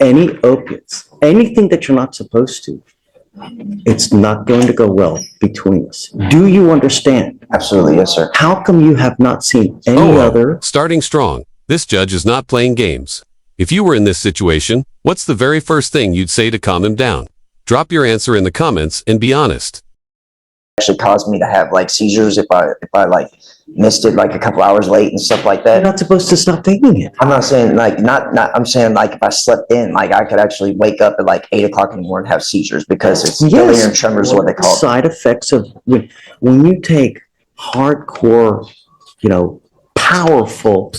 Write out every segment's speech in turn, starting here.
any opiates, anything that you're not supposed to, it's not going to go well between us. Do you understand? Absolutely, yes, sir. How come you have not seen any other? Starting strong. This judge is not playing games. If you were in this situation, what's the very first thing you'd say to calm him down? Drop your answer in the comments and be honest. Actually caused me to have like seizures if I like missed it like a couple hours late and stuff like You're that. not supposed to stop taking it. I'm not saying like not I'm saying like if I slept in, like I could actually wake up at like 8 o'clock in the morning and have seizures because it's delirium tremors is what they call it. Side effects of when you take hardcore, powerful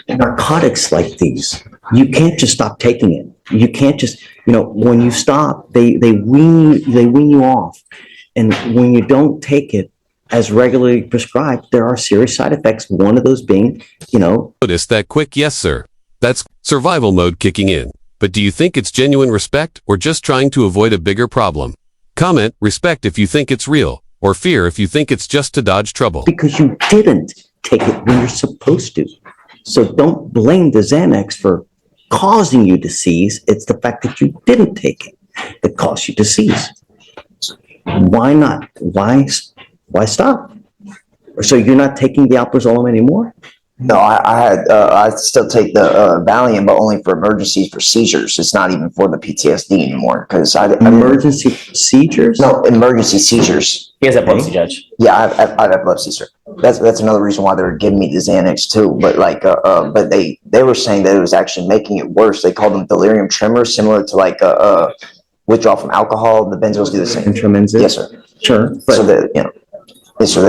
narcotics like these, you can't just stop taking it. You can't just, when you stop, they wean you off. And when you don't take it as regularly prescribed, there are serious side effects. One of those being, Notice that quick yes, sir. That's survival mode kicking in. But do you think it's genuine respect or just trying to avoid a bigger problem? Comment respect if you think it's real, or fear if you think it's just to dodge trouble. because you didn't take it when you're supposed to. So don't blame the Xanax for causing you to seize. It's the fact that you didn't take it that caused you to seize. Why not? Why stop? So you're not taking the alprazolam anymore? No, I still take the Valium, but only for emergencies for seizures. It's not even for the PTSD anymore because Emergency seizures? No, emergency seizures. He has epilepsy, Judge. Yeah, I have epilepsy, sir. That's another reason why they were giving me the Xanax too. But like, but they were saying that it was actually making it worse. They called them delirium tremors, similar to like withdrawal from alcohol. The benzos do the same. Tremendous. Yes, sir. Sure. So that so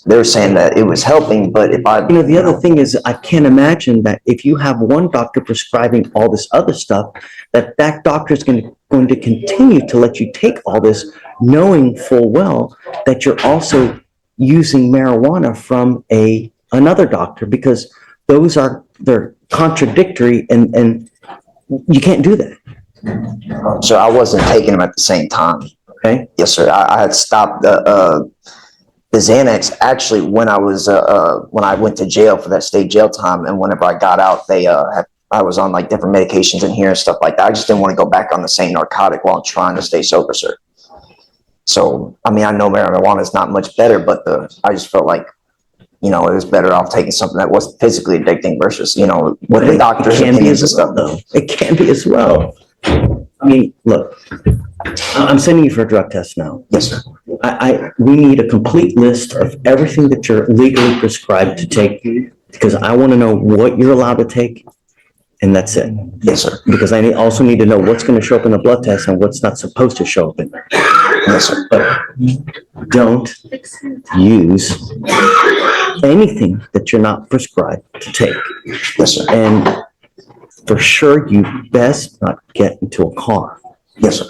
they're saying that it was helping, but if I The other thing is, I can't imagine that if you have one doctor prescribing all this other stuff, that doctor is going to continue to let you take all this, knowing full well that you're also using marijuana from another doctor, because they're contradictory, and you can't do that. So I wasn't taking them at the same time. Okay. Yes, sir. I had stopped the Xanax actually when I was when I went to jail for that state jail time, and whenever I got out, I was on like different medications in here and stuff like that. I just didn't want to go back on the same narcotic while I'm trying to stay sober, sir. So I mean, I know marijuana is not much better, but I just felt like it was better off taking something that wasn't physically addicting versus what the doctor's opinions and stuff. Though it can be as well. I mean, look, I'm sending you for a drug test now. Yes, sir. We need a complete list of everything that you're legally prescribed to take, because I want to know what you're allowed to take, and that's it. Yes, sir. Because I also need to know what's going to show up in the blood test and what's not supposed to show up in there. Yes, sir. But don't use anything that you're not prescribed to take. Yes, sir. And for sure, you best not get into a car. Yes, sir.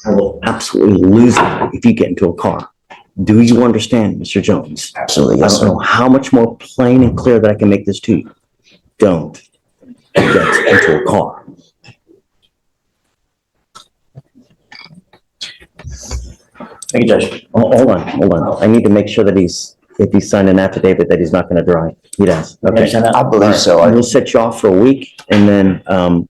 I will absolutely lose it if you get into a car. Do you understand, Mr. Jones? Absolutely, yes, I don't know how much more plain and clear that I can make this to you. Don't get into a car. Thank you, Judge. Hold on. I need to make sure that if he's signed an affidavit that he's not going to drive. He does. You Okay. understand that? I believe so. I will set you off for a week, and then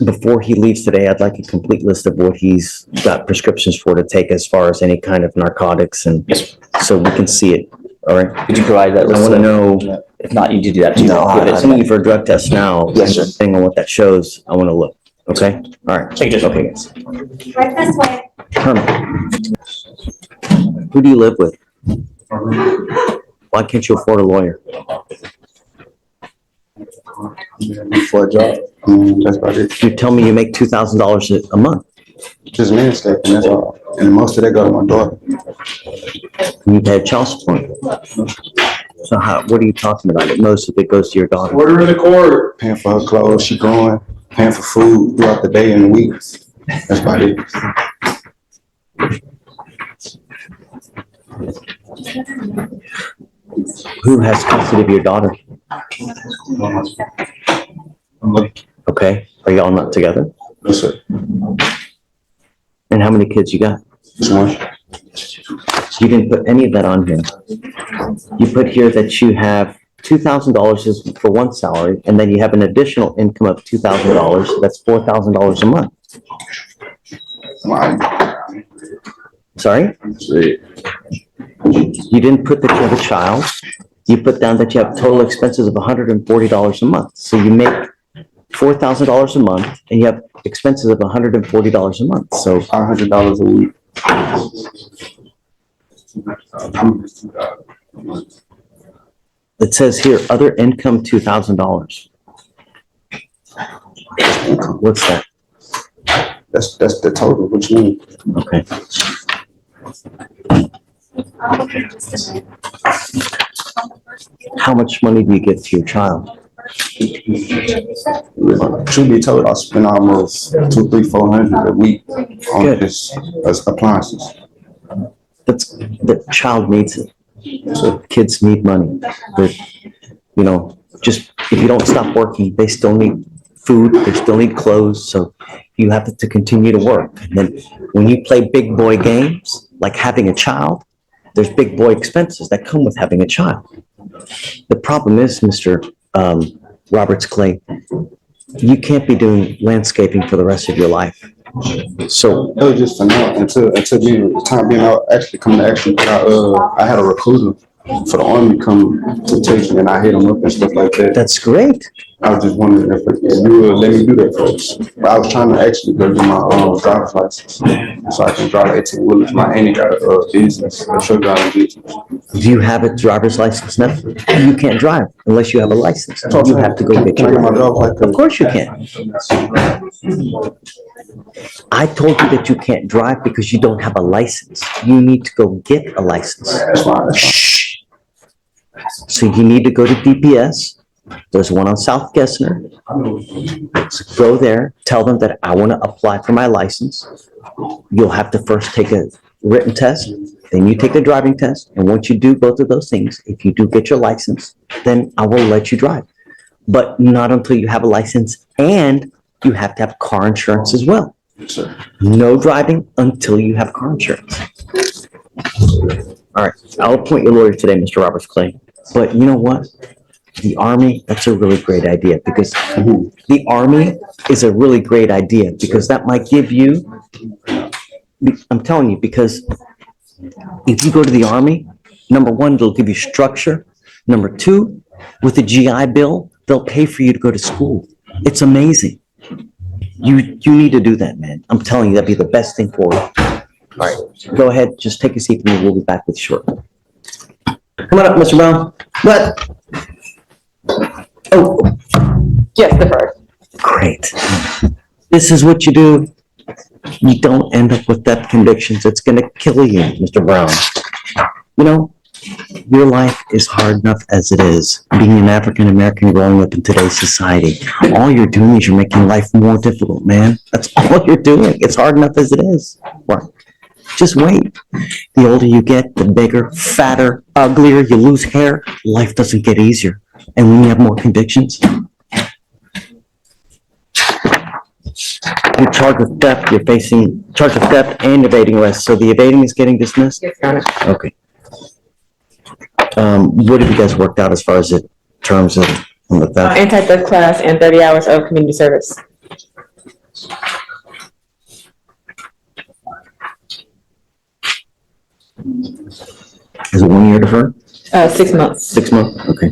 before he leaves today, I'd like a complete list of what he's got prescriptions for to take as far as any kind of narcotics, and Yes, sir. so we can see it. All right. Could you provide that I list? want to know. If not, you do that too. No, Give it I'm to sending me. you for a drug test now. Yes, sir. Depending on what that shows, I want to look. Okay. All right. Thank you, Judge. Okay, guys. Right this way. Herman. Who do you live with? Why can't you afford a lawyer? For a job. That's about it. You tell me you make $2,000 a month. Just landscaping, that's all. And most of that go to my daughter. You pay child support. So what are you talking about? Most of it goes to your daughter. Order in the court. Paying for her clothes, she going, paying for food throughout the day and the week. That's about it. Who has custody of your daughter? Okay. Are y'all not together? Yes, sir. And how many kids you got? Just one. You didn't put any of that on here. You put here that you have $2,000 is for one salary, and then you have an additional income of $2,000. That's $4,000 a month. Sorry? You didn't put that you have a child. You put down that you have total expenses of $140 a month. So you make $4,000 a month, and you have expenses of $140 a month. So $500 a week. it says here, other income, $2,000. What's that? That's the total. What you mean? Okay. How much money do you give to your child? Truth be told, I spend almost $200-400 a week on Good. this appliances. The child needs it. So kids need money. Just if you don't stop working, they still need food, they still need clothes, so you have to continue to work. And then when you play big boy games, like having a child, there's big boy expenses that come with having a child. The problem is, Mr. Roberts Clay, you can't be doing landscaping for the rest of your life. So It was just for now until time being out actually coming to action. I had a recruiter for the Army come to take me, and I hit him up and stuff like that. that's great. I was just wondering if you would let me do that first. But I was trying to actually go get my driver's license so I can drive 18 wheelers. My auntie got a business, a truck driving business. Do you have a driver's license now? You can't drive unless you have a license. You have to go get Can I your get my driver's license? Of course you can. I told you that you can't drive because you don't have a license. You need to go get a license. That's fine. Shh. So you need to go to DPS. There's one on South Gessner. So go there, tell them that I want to apply for my license. You'll have to first take a written test, then you take a driving test. And once you do both of those things, if you do get your license, then I will let you drive. But not until you have a license, and you have to have car insurance as well. Sure. No driving until you have car insurance. All right, I'll appoint your lawyer today, Mr. Roberts Clay. But you know what? The Army, that's a really great idea, because the Army is a really great idea, because that might give you, I'm telling you, because if you go to the Army, number one, it'll give you structure. Number two, with the GI Bill, they'll pay for you to go to school. It's amazing. You need to do that, man. I'm telling you, that'd be the best thing for you. All right, go ahead, just take a seat, and we'll be back with you shortly. Come on up, Mr. Brown. What? Oh, Yes, the first. great. This is what you do. You don't end up with death convictions. It's gonna kill you, Mr. Brown. You know, your life is hard enough as it is. Being an African American growing up in today's society, all you're doing is you're making life more difficult, man. That's all you're doing. It's hard enough as it is. What? Just wait. The older you get, the bigger, fatter, uglier, you lose hair, life doesn't get easier. And when you have more convictions, you're charged with theft, you're facing charge of theft and evading arrest. So the evading is getting dismissed? Yes, Your Honor. Okay. What have you guys worked out as far as the terms of the theft? Anti-theft class and 30 hours of community service. Is it 1 year deferred? 6 months. 6 months? Okay.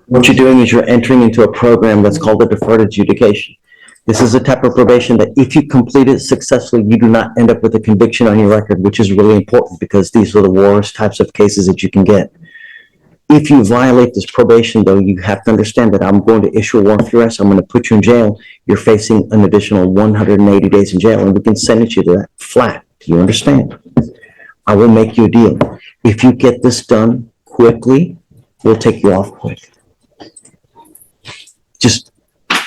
What you're doing is you're entering into a program that's called a deferred adjudication. This is a type of probation that if you complete it successfully, you do not end up with a conviction on your record, which is really important because these are the worst types of cases that you can get. If you violate this probation, though, you have to understand that I'm going to issue a warrant for your arrest. I'm going to put you in jail. You're facing an additional 180 days in jail, and we can sentence you to that flat. Do you understand? I will make you a deal. If you get this done quickly, we'll take you off quick. Just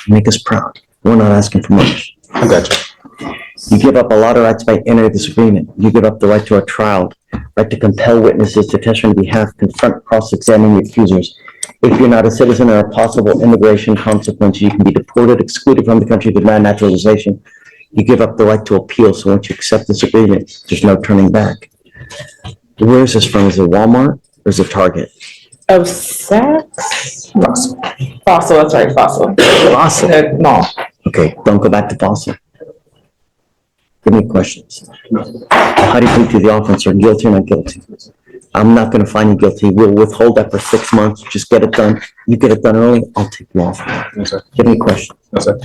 make us proud. We're not asking for much. I got you. You give up a lot of rights by entering this agreement. You give up the right to a trial, right to compel witnesses to testify on your behalf, confront, cross-examine the accusers. If you're not a citizen or a possible immigration consequence, you can be deported, excluded from the country, denied naturalization. You give up the right to appeal. So once you accept this agreement, there's no turning back. Where is this from? Is it Walmart or is it Target? Oh, Saks? Fossil, that's right, Fossil. Fossil. The mall. Okay, don't go back to Fossil. Give me questions. How do you plead to the offense? Are you guilty or not guilty? I'm not gonna find you guilty. We'll withhold that for 6 months. Just get it done. You get it done early, I'll take you off. Yes, sir. Give me questions. Yes, sir.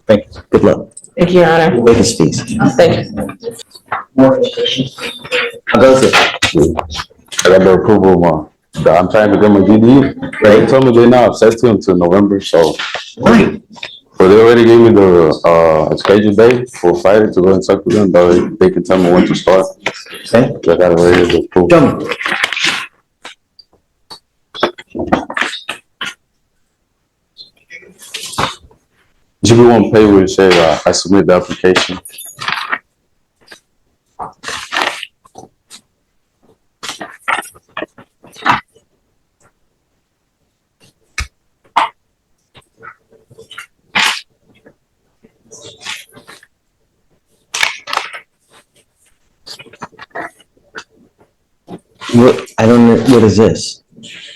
Thank you. Good luck. Thank you, Your Honor. Wait his fees. Thank you. How goes it? I got the approval, I'm trying to get my GD. They told me they're not accepting until November, so. Why? So they already gave me the, scheduled day for Friday to go and talk to them, but they can tell me when to start. Okay, I got already the approval. jump. me. Should be one page where it says, I submit the application. What, I don't know, what is this?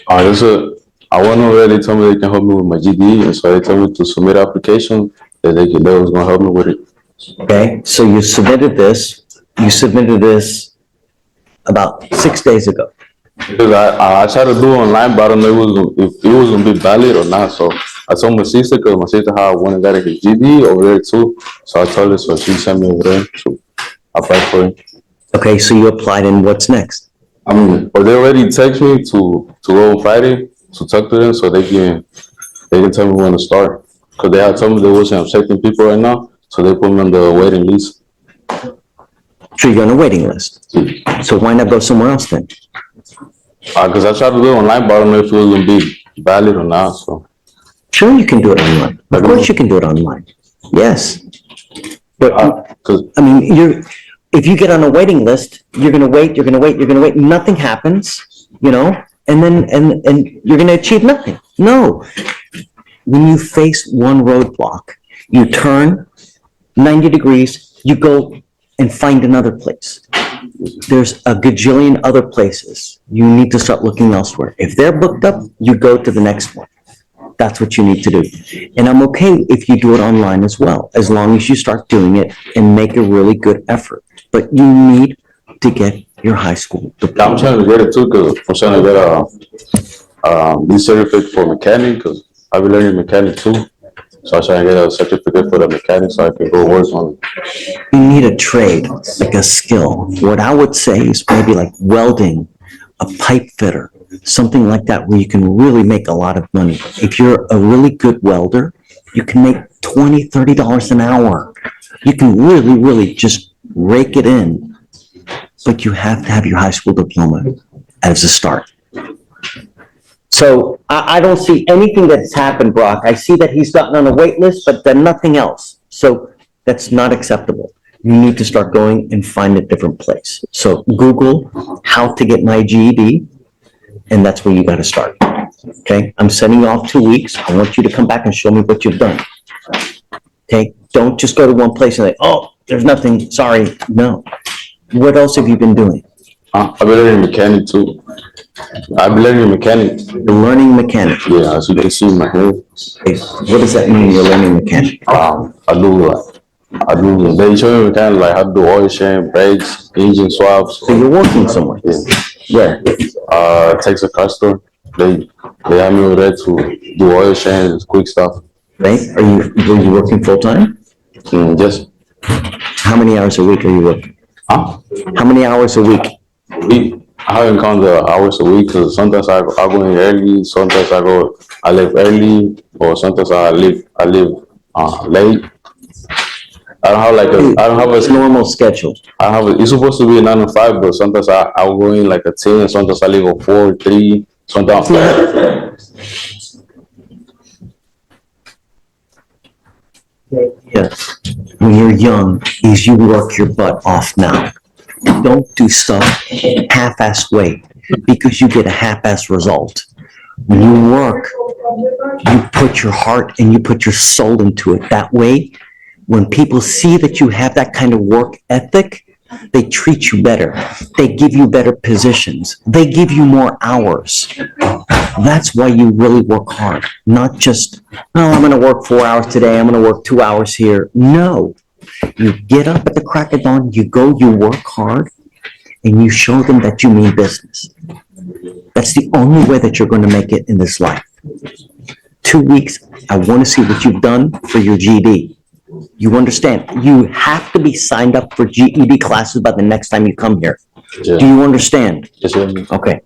I went over there, they told me they can help me with my GD, and so they told me to submit application, that they was gonna help me with it. Okay, so you submitted this about 6 days ago. Because I tried to do it online, but I don't know if it was gonna be valid or not, so I told my sister, cause my sister had one and got a GD over there too, so I told her, so she sent me over there to apply for it. Okay, so you applied and what's next? But they already text me to go on Friday to talk to them, so they can tell me when to start. Cause they had told me they wasn't accepting people right now, so they put me on the waiting list. So you're on a waiting list. So why not go somewhere else then? Cause I tried to do it online, but I don't know if it was gonna be valid or not, so. Sure, you can do it online. Of course you can do it online. Yes. But, Cause I mean, if you get on a waiting list, you're gonna wait, nothing happens, and then, and you're gonna achieve nothing. No. When you face one roadblock, you turn 90 degrees, you go and find another place. There's a gajillion other places. You need to start looking elsewhere. If they're booked up, you go to the next one. That's what you need to do. And I'm okay if you do it online as well, as long as you start doing it and make a really good effort. But you need to get your high school diploma. I'm trying to get it too, cause I'm trying to get a B certificate for mechanic, cause I've been learning mechanic too. So I'm trying to get a certificate for the mechanic so I can go work on it. You need a trade, like a skill. What I would say is maybe like welding, a pipe fitter, something like that where you can really make a lot of money. If you're a really good welder, you can make $20, $30 an hour. You can really, really just rake it in, but you have to have your high school diploma as a start. So I don't see anything that's happened, Brock. I see that he's gotten on a wait list, but then nothing else. So that's not acceptable. You need to start going and find a different place. So Google how to get my GED, and that's where you got to start. Okay, I'm sending you off 2 weeks. I want you to come back and show me what you've done. Okay, don't just go to one place and say, oh, there's nothing, sorry. No. What else have you been doing? I've been learning mechanic too. I've been learning mechanic. You're learning mechanic. Yeah, as you can see in my hair. Okay, what does that mean, you're learning mechanic? They show me mechanic like how to do oil change, brakes, engine swaps. So you're working somewhere? Yeah. Where? Texas car store. They have me over there to do oil change, quick stuff. Right? Were you working full-time? Just, How many hours a week are you working? huh? How many hours a week? I haven't counted the hours a week because sometimes I go in early, sometimes I leave early, or sometimes I leave late. I don't have It's a normal schedule. it's supposed to be a 9 to 5, but sometimes I'll go in like a 10, sometimes I leave at 4, 3, sometimes. Yes. When you're young, is you work your butt off now. Don't do stuff half-ass way because you get a half-ass result. When you work, you put your heart and you put your soul into it. That way, when people see that you have that kind of work ethic, They treat you better. They give you better positions. They give you more hours. That's why you really work hard, not just, oh, I'm going to work 4 hours today. I'm going to work 2 hours here. No, you get up at the crack of dawn, you go, you work hard, and you show them that you mean business. That's the only way that you're going to make it in this life. 2 weeks, I want to see what you've done for your GED. You understand? You have to be signed up for GED classes by the next time you come here. Yeah. Do you understand? Yes, sir. Okay.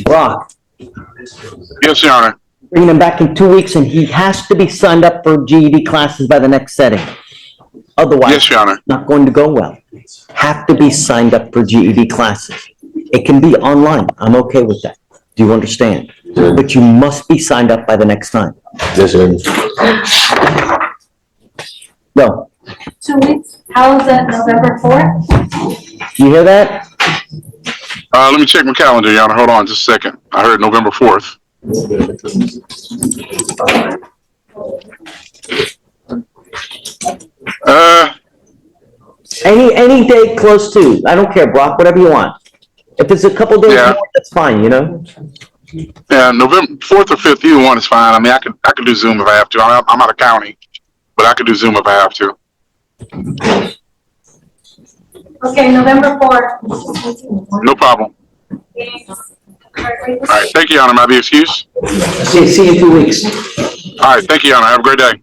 Brock, Yes, Your Honor. bringing him back in 2 weeks, and he has to be signed up for GED classes by the next setting. Otherwise, Yes, Your Honor. it's not going to go well. Have to be signed up for GED classes. It can be online. I'm okay with that. Do you understand? Yeah. But you must be signed up by the next time. Yes, sir. Go. 2 weeks, how is that, November 4th? You hear that? Let me check my calendar, Your Honor. Hold on just a second. I heard November 4th. Any day close to. I don't care, Brock, whatever you want. If it's a couple days Yeah. more, that's fine, you know? Yeah, November 4th or 5th, either one is fine. I mean, I could do Zoom if I have to. I'm out of county, but I could do Zoom if I have to. Okay, November 4th. No problem. All right. Thank you, Your Honor. May I be excused? See you in 2 weeks. All right. Thank you, Your Honor. Have a great day.